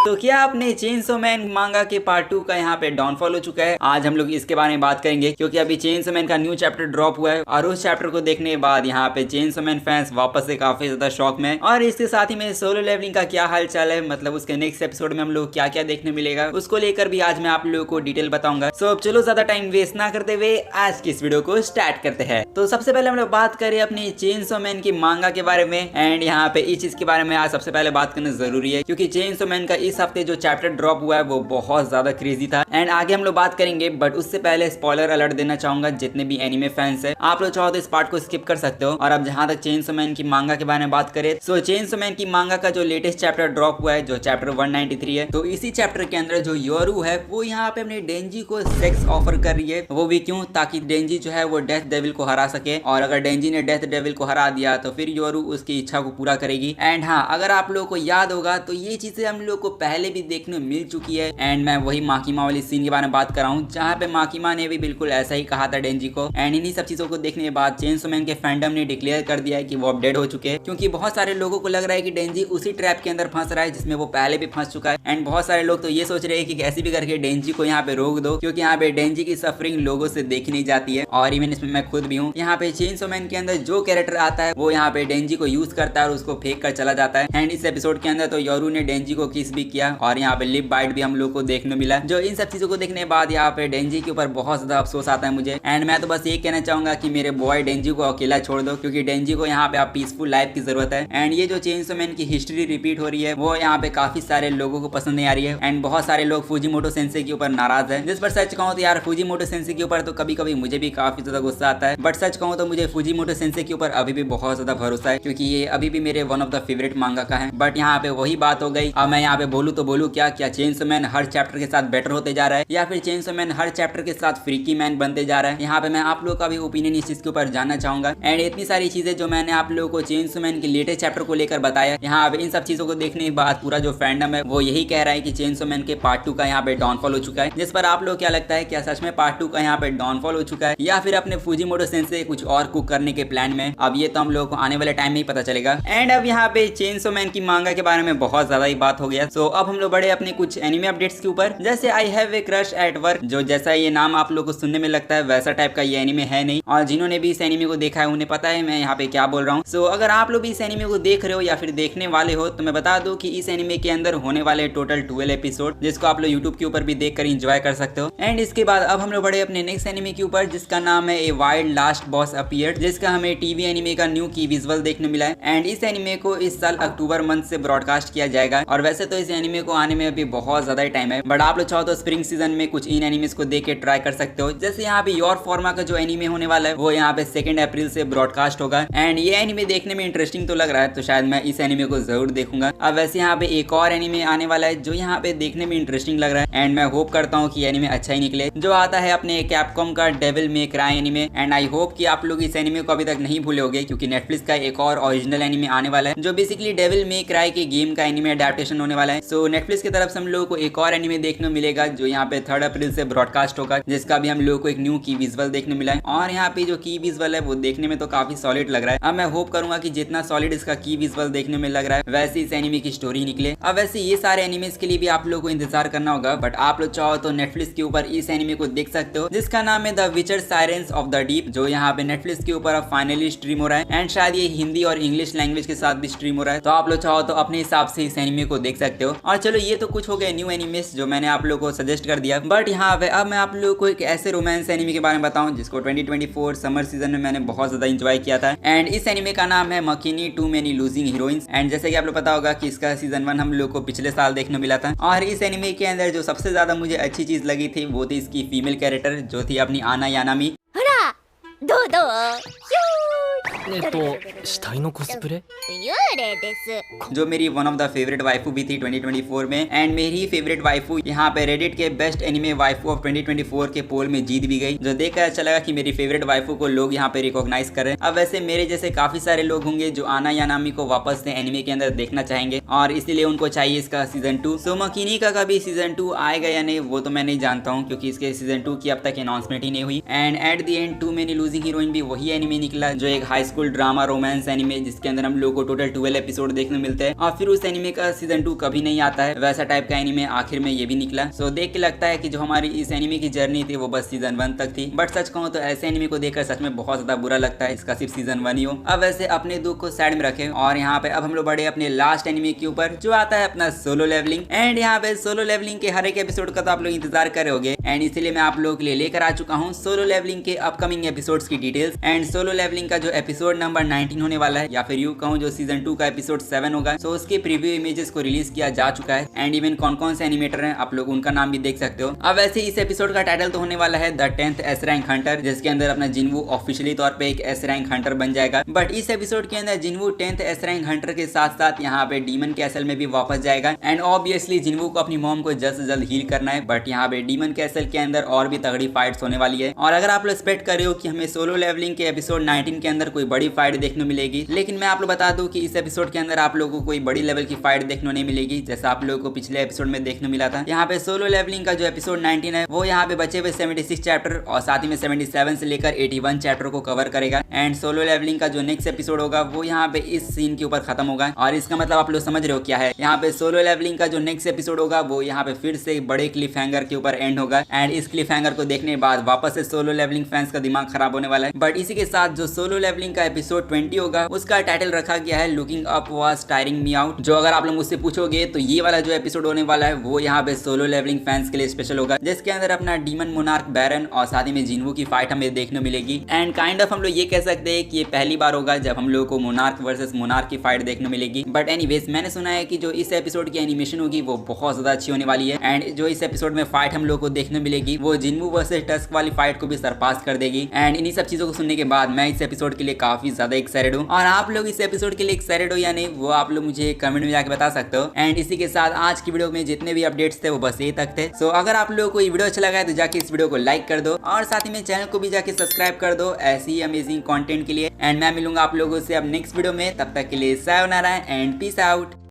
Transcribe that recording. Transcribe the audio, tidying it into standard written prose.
तो क्या आपने चेनसो मैन मांगा के पार्ट 2 का यहाँ पे डाउनफॉल हो चुका है। आज हम लोग इसके बारे में बात करेंगे क्योंकि अभी चेनसो मैन का न्यू चैप्टर ड्रॉप हुआ है और उस चैप्टर को देखने के बाद यहाँ पे चेनसो मैन फैंस वापस से काफी ज्यादा शॉक में। और इसके साथ ही में सोलो लेवलिंग का क्या हाल चाल है, मतलब उसके नेक्स्ट एपिसोड में हम लोग क्या क्या देखने मिलेगा, उसको लेकर भी आज मैं आप लोगों को डिटेल बताऊंगा। सो अब चलो ज्यादा टाइम वेस्ट ना करते हुए आज की इस वीडियो को स्टार्ट करते हैं। तो सबसे पहले हम लोग बात करें अपनी चेनसो मैन की मांगा के बारे में। एंड यहाँ पे इस चीज के बारे में आज सबसे पहले बात करना जरूरी है क्योंकि चेनसो मैन का इस हफ्ते जो चैप्टर ड्रॉप हुआ है वो बहुत ज्यादा क्रेजी था। एंड आगे हम लोग बात करेंगे, बट उससे पहले स्पॉइलर अलर्ट देना चाहूंगा जितने भी एनिमे फैंस है, आप लोग चाहो तो इस पार्ट को स्किप कर सकते हो। और अब जहां तक चेनसो मैन की मांगा के बारे में बात करें, सो चेनसो मैन की मांगा का जो लेटेस्ट चैप्टर ड्रॉप हुआ है जो चैप्टर 193 है, तो इसी चैप्टर के अंदर जो योरू है वो यहाँ पे अपने डेंजी को सेक्स ऑफर कर रही है। वो भी क्यों? ताकि डेंजी जो है वो डेथ डेविल को हरा सके, और अगर डेंजी ने डेथ डेविल को हरा दिया तो फिर योरू उसकी इच्छा को पूरा करेगी। एंड हाँ, अगर आप लोगों को याद होगा तो ये चीजें हम लोग को पहले भी देखने मिल चुकी है। एंड मैं वही माकीमा वाली सीन के बारे में बात कर रहा हूँ जहाँ पे माकीमा ने भी बिल्कुल ऐसा ही कहा था डेंजी को। एंड इन्हीं सब चीजों को देखने के बाद चेनसो मैन के फैंडम ने डिक्लेयर कर दिया है कि वो अब डेड हो चुके हैं, क्योंकि बहुत सारे लोगों को लग रहा है कि डेंजी उसी ट्रैप के अंदर फंस रहा है जिसमें वो पहले भी फंस चुका है। एंड बहुत सारे लोग तो ये सोच रहे हैं कि कैसे भी करके डेंजी को यहाँ पे रोक दो, क्योंकि यहाँ पे डेंजी की सफरिंग लोगों से देखी नहीं जाती है। और इवन इसमें मैं खुद भी हूँ। यहाँ पे चेनसो मैन के अंदर जो कैरेक्टर आता है वो यहाँ पे डेंजी को यूज करता है और उसको फेंक कर चला जाता है। एंड इस एपिसोड के अंदर तो योरू ने डेंजी को किस भी किया और यहाँ पे लिप बाइट भी हम लोग को देखने मिला। जो इन सब चीजों को देखने के बाद यहाँ पे डेंजी के ऊपर बहुत ज्यादा अफसोस आता है मुझे। एंड मैं तो बस ये कहना चाहूंगा कि मेरे बॉय डेंजी को अकेला छोड़ दो, क्योंकि डेंजी को यहाँ पे आप पीसफुल लाइफ की जरूरत है। एंड ये जो चेनसो मैन की हिस्ट्री रिपीट हो रही है वो यहाँ पे काफी सारे लोगों को पसंद नहीं आ रही है। एंड बहुत सारे लोग फुजीमोटो सेंसे के ऊपर नाराज है। जिस पर सच कहूँ तो यार फुजीमोटो सेंसे के ऊपर तो कभी कभी मुझे भी काफी ज्यादा गुस्सा आता है, बट सच कहूँ तो मुझे फुजीमोटो सेंसे के ऊपर अभी भी बहुत ज्यादा भरोसा है, क्योंकि ये अभी भी मेरे वन ऑफ द फेवरेट मांगा का है। बट यहाँ पे वही बात हो गई। अब मैं यहाँ पे बोलूँ तो बोलूँ क्या चेनसो मैन हर चैप्टर के साथ बेटर होते जा रहा है, या फिर चेनसो मैन हर चैप्टर के साथ फ्रीकी मैन बनते जा रहा है? यहाँ पे मैं आप लोगों का भी ओपिनियन इस चीज के ऊपर जानना चाहूंगा। एंड इतनी सारी चीजें जो मैंने आप लोगों को चेनसो मैन के लेटेस्ट चैप्टर को लेकर बताया, यहाँ पे इन सब चीजों को देखने के बाद पूरा जो फैंडम है वो यही कह रहा है कि चेनसो मैन के पार्ट 2 का यहाँ पे डाउनफॉल हो चुका है। जिस पर आप लोग क्या लगता है, क्या सच में पार्ट 2 का यहाँ पे डाउनफॉल हो चुका है, या फिर अपने फुजीमोटो सेंसे कुछ और कुक करने के प्लान में? अब ये तो हम लोगों को आने वाले टाइम में ही पता चलेगा। एंड अब यहाँ पे चेनसो मैन की मांगा के बारे में बहुत ज्यादा ही बात हो गया। सो अब हम लोग बड़े अपने कुछ एनिमे अपडेट्स के ऊपर। जैसे I have a crush at work, जो जैसा ये नाम आप लोग को सुनने में लगता है वैसा टाइप का ये एनिमे है नहीं, और जिन्होंने भी इस एनिमे को देखा है उन्हें पता है मैं यहाँ पे क्या बोल रहा हूँ। सो अगर आप लोग भी इस एनिमे को देख रहे हो या फिर देखने वाले हो तो मैं बता दूं कि इस एनिमे के अंदर होने वाले टोटल 12 एपिसोड, जिसको आप लोग यूट्यूब के ऊपर भी देखकर एंजॉय कर सकते हो। एंड इसके बाद अब हम लोग बड़े अपने नेक्स्ट एनिमे के ऊपर जिसका नाम है a wild last boss appeared, जिसका हमें टीवी एनिमे का न्यू की विजुअल देखने मिला है। एंड इस एनिमे को इस साल अक्टूबर मंथ से ब्रॉडकास्ट किया जाएगा, और वैसे तो इस एनिमे को आने में अभी बहुत ज्यादा टाइम है, बट आप लोग चाहो तो स्प्रिंग सीजन में कुछ इन एनिमेस को देख के ट्राई कर सकते हो। जैसे यहाँ पे योर फॉर्मा का जो एनिमे होने वाला है वो यहाँ पे 2 अप्रैल से ब्रॉडकास्ट होगा। एंड ये एनिमे देखने में इंटरेस्टिंग तो लग रहा है, तो शायद मैं इस एनिमे को जरूर देखूंगा। अब वैसे यहाँ पे एक और एनिमे आने वाला है जो यहाँ पे देखने में इंटरेस्टिंग लग रहा है, एंड मैं होप करता हूँ कि एनिमे अच्छा ही निकले, जो आता है अपने कैपकॉम का Devil May Cry anime. And I hope कि आप लोग इस एनिमे को अभी तक नहीं भूले होगे, क्योंकि नेटफ्लिक्स का एक और ओरिजिनल एनिमे आने वाला है जो बेसिकली डेविल मे क्राई के गेम का एनिमे अडैप्टेशन होने वाला है। सो नेटफ्लिक्स की तरफ से हम लोगों को एक और एनिमे देखने मिलेगा जो यहाँ पे 3 अप्रैल से ब्रॉडकास्ट होगा, जिसका भी हम लोगों को एक न्यू की विजुअल देखने मिला है। और यहाँ पे जो की विजुअल है वो देखने में तो काफी सॉलिड लग रहा है। अब मैं होप करूंगा कि जितना सॉलिड इसका की विजुअल देखने में लग रहा है वैसे इस एनिमे की स्टोरी निकले। अब वैसे ये सारे एनिमेस के लिए भी आप लोगों को इंतजार करना होगा, बट आप लोग चाहो तो नेटफ्लिक्स के ऊपर इस एनिमे को देख सकते हो जिसका नाम है द विचर साइरेंस ऑफ द डीप, जो यहाँ पे नेटफ्लिक्स के ऊपर अब फाइनली स्ट्रीम हो रहा है। एंड शायद ये हिंदी और इंग्लिश लैंग्वेज के साथ भी स्ट्रीम हो रहा है, तो आप लोग चाहो तो अपने हिसाब से इस एनिमे को देख सकते हो। और चलो ये तो कुछ हो गए न्यू एनिमेस जो मैंने आप लोगों को सजेस्ट कर दिया, बट यहाँ पे अब मैं आप लोगों को एक ऐसे रोमांस एनिमे के बारे में बताऊं जिसको 2024 समर सीजन में मैंने बहुत ज्यादा एंजॉय किया था। एंड इस एनिमे का नाम है Makeine too many losing heroines. And जैसे कि आप लोग पता होगा कि इसका सीजन 1 हम लोग को पिछले साल देखने मिला था, और इस एनिमे के अंदर जो सबसे ज्यादा मुझे अच्छी चीज लगी थी वो थी इसकी फीमेल कैरेक्टर जो थी अपनी आना यानामी। 死体のコスプレ幽霊です。 जो मेरी one of the favourite waifu भी थी 2024 में। एंड मेरी फेवरेट वाइफू यहाँ पे रेडिट के बेस्ट एनिमे वाइफू ऑफ 2024 के पोल में जीत भी गई, जो देखकर अच्छा लगा कि मेरी फेवरेट वाइफू को लोग यहाँ पे रिकॉग्नाइज कर रहे हैं। अब वैसे मेरे जैसे काफी सारे लोग होंगे जो आना यानामी को वापस से एनिमे के अंदर देखना चाहेंगे, और इसीलिए उनको चाहिए इसका सीजन 2। सो मकीनी का कभी सीजन 2 आएगा या नहीं वो तो मैं नहीं जानता हूँ, क्योंकि इसके सीजन 2 की अब तक अनाउंसमेंट ही नहीं हुई। And at the end too many losing heroine भी वही एनिमे निकला जो एक high school drama romance anime जिसके अंदर हम लोग को टोटल 12 एपिसोड देखने मिलते हैं और फिर उस एनिमे का सीजन 2 कभी नहीं आता है। वैसा टाइप का एनिमे आखिर में ये भी निकला। सो देख के लगता है कि जो हमारी इस एनिमे की जर्नी थी वो बस सीजन 1 तक थी। बट सच कहूँ तो ऐसे एनिमे को देखकर सच में बहुत ज्यादा बुरा लगता है इसका सिर्फ सीजन 1 ही हो। अब वैसे अपने दुख को साइड में रखें और यहाँ पे अब हम लोग बढ़े अपने लास्ट एनिमे के ऊपर जो आता है अपना सोलो लेवलिंग। एंड यहाँ पे सोलो लेवलिंग के हर एक एपिसोड का तो आप लोग इंतजार कर रहे होगे एंड इसीलिए मैं आप लोगों के लिए लेकर आ चुका हूँ सोलो लेवलिंग के अपकमिंग एपिसोड्स की डिटेल्स। एंड सोलो लेवलिंग का जो एपिसोड नंबर 19 होने वाला है या फिर यूं कहूँ जो सीजन 2 का एपिसोड 7 होगा, सो उसके प्रीव्यू इमेजेस को रिलीज किया जा चुका है। एंड इवन कौन कौन से एनिमेटर हैं आप लोग उनका नाम भी देख सकते हो। अब वैसे इस एपिसोड का टाइटल तो होने वाला है the 10th S rank Hunter, जिसके अंदर अपना जिन्वू ऑफिशियली तौर पे एक एस रैंक हंटर बन जाएगा। बट इस एपिसोड के अंदर जिन्वू 10th एस रैंक हंटर के साथ साथ यहाँ पे डीमन कैसल में भी वापस जाएगा। एंड ऑब्वियसली जिन्वू को अपनी मॉम को जल्द से जल्द हील करना है। बट यहाँ पे डीमन कैसल के अंदर और भी तगड़ी फाइट्स होने वाली है। और अगर आप लोग एक्सपेक्ट कर रहे हो कि हमें सोलो लेवलिंग के एपिसोड 19 के अंदर कोई बड़ी फाइट देखने मिलेगी, लेकिन मैं आप लोग बता दूं कि इस एपिसोड के अंदर आप लोगों को कोई बड़ी लेवल की फाइट देखने नहीं मिलेगी जैसा आप लोगों को पिछले एपिसोड में देखने मिला था। यहाँ पे सोलो लेवलिंग का जो एपिसोड 19 है वो यहाँ पे बचे हुए 76 चैप्टर और साथ ही में 77 से लेकर 81 चैप्टर को कवर करेगा। एंड सोलो लेवलिंग का जो नेक्स्ट एपिसोड होगा वो यहाँ पे इस सीन के ऊपर खत्म होगा। और इसका मतलब आप लोग समझ रहे हो क्या है, यहाँ पे सोलो लेवलिंग का जो नेक्स्ट एपिसोड होगा वो यहाँ पे फिर से बड़े क्लिफ हैंगर के ऊपर एंड होगा। एंड इस क्लिफ हैंगर को देखने के बाद वापस से सोलो लेवलिंग फैंस का दिमाग खराब होने वाला है। बट इसी के साथ जो सोलो लेवलिंग का एपिसोड 20 होगा उसका टाइटल रखा गया है looking up was tiring me out. जो अगर आप लोग मुझसे पूछोगे तो ये वाला जो एपिसोड होने वाला है वो यहाँ पे सोलो लेवलिंग फैंस के लिए स्पेशल होगा, जिसके अंदर अपना डीमन मोनार्क बैरन और साथ ही में जिन्वू की फाइट हमें देखने मिलेगी। एंड काइंड ऑफ हम लोग ये कह सकते हैं कि ये पहली बार होगा जब हम लोग को मोनार्क वर्सेस मोनार्क की फाइट देखने मिलेगी। बट एनीवेज मैंने सुना है कि जो इस एपिसोड की एनिमेशन होगी वो बहुत ज्यादा अच्छी होने वाली है। एंड जो इस एपिसोड में फाइट हम लोग को देखने मिलेगी वो जिन्वू वर्सेस टस्क वाली फाइट को भी सरपास कर देगी। एंड इन्हीं सब चीजों को सुनने के बाद मैं इस एपिसोड के लिए काफी ज्यादा एक्साइटेड हूँ। और आप लोग इस एपिसोड के लिए एक्साइटेड हो या नहीं वो आप लोग मुझे कमेंट में जाके बता सकते हो। एंड इसी के साथ आज की वीडियो में जितने भी अपडेट्स थे वो बस यही तक थे। सो अगर आप लोगों को ये वीडियो अच्छा लगा है तो जाके इस वीडियो को लाइक कर दो और साथ ही में चैनल को भी जाके सब्सक्राइब कर दो ऐसी ही अमेजिंग कंटेंट के लिए। एंड मैं मिलूंगा आप लोगों से अब नेक्स्ट वीडियो में, तब तक के लिए सायोनारा एंड पीस आउट।